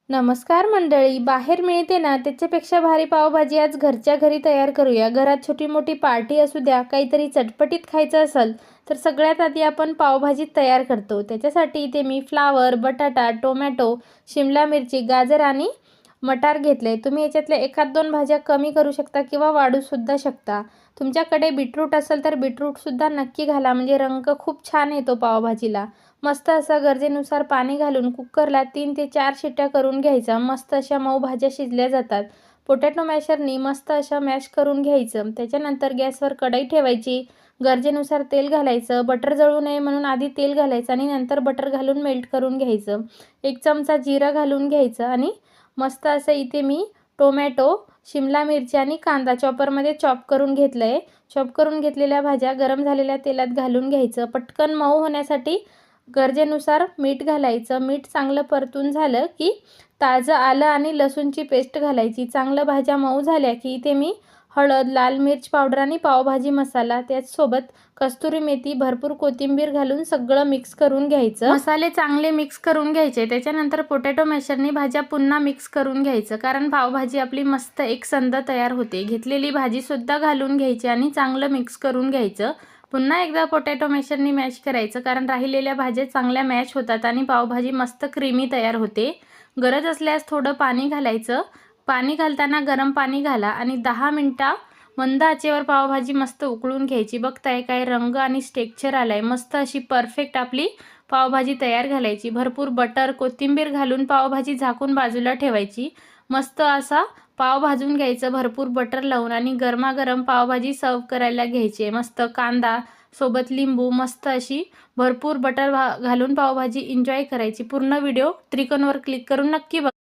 नमस्कार मंडळी. बाहेर मिळते ना त्याच्यापेक्षा भारी पावभाजी आज घरच्या घरी तयार करूया. घरात छोटी मोठी पार्टी असू द्या, काहीतरी चटपटीत खायचं असेल तर सगळ्यात आधी आपण पावभाजी तयार करतो. त्याच्यासाठी इथे मी फ्लावर, बटाटा, टोमॅटो, शिमला मिरची, गाजर आणि मटार घेतले. तुम्ही याच्यातल्या एखाद दोन भाज्या कमी करू शकता किंवा वाढूसुद्धा शकता. तुमच्याकडे बीटरूट असेल तर बीटरूटसुद्धा नक्की घाला, म्हणजे रंग खूप छान येतो पावभाजीला. मस्त असं गरजेनुसार पाणी घालून कुकरला 3 ते 4 शिट्ट्या करून घ्यायचा. मस्त अशा मऊ भाज्या शिजल्या जातात. पोटॅटो मॅशरनी मस्त अशा मॅश करून घ्यायचं. त्याच्यानंतर गॅसवर कढई ठेवायची. गरजेनुसार तेल घालायचं. बटर जळू नये म्हणून आधी तेल घालायचं आणि नंतर बटर घालून मेल्ट करून घ्यायचं. 1 चमचा जिरं घालून घ्यायचं आणि मस्त असं इथे मी टोमॅटो, शिमला मिरची आणि कांदा चॉपरमध्ये चॉप करून घेतलं आहे. चॉप करून घेतलेल्या भाज्या गरम झालेल्या तेलात घालून घ्यायचं. पटकन मऊ होण्यासाठी गरजेनुसार मीठ घालायचं. मीठ चांगलं परतून झालं की ताजं आलं आणि लसूणची पेस्ट घालायची. चांगलं भाज्या मऊ झाल्या की इथे मी हळद, लाल मिर्च पावडर आणि पावभाजी मसाला, त्याचसोबत कस्तुरी मेथी, भरपूर कोथिंबीर घालून सगळं मिक्स करून घ्यायचं. मसाले चांगले मिक्स करून घ्यायचे. त्याच्यानंतर पोटॅटो मॅशरनी भाज्या पुन्हा मिक्स करून घ्यायचं, कारण पावभाजी आपली मस्त एकसंध तयार होते. घेतलेली भाजीसुद्धा घालून घ्यायची आणि चांगलं मिक्स करून घ्यायचं. पुन्हा एकदा पोटॅटो मॅशरनी मॅश करायचं, कारण राहिलेल्या भाज्या चांगल्या मॅश होतात आणि पावभाजी मस्त क्रीमी तयार होते. गरज असल्यास थोडं पाणी घालायचं. पाणी घालताना गरम पाणी घाला आणि 10 मिनिटं मंद आचेवर पावभाजी मस्त उकळून घ्यायची. बघताय काय रंग आणि टेक्स्चर आलाय. मस्त अशी परफेक्ट आपली पावभाजी तयार घालायची. भरपूर बटर, कोथिंबीर घालून पावभाजी झाकून बाजूला ठेवायची. मस्त असा पाव भाजून घ्यायचं भरपूर बटर लावून आणि गरमागरम पावभाजी सर्व करायला घ्यायची. मस्त कांदा सोबत लिंबू, मस्त अशी भरपूर बटर घालून पावभाजी एन्जॉय करायची. पूर्ण व्हिडिओ त्रिकोणवर क्लिक करून नक्की बघा.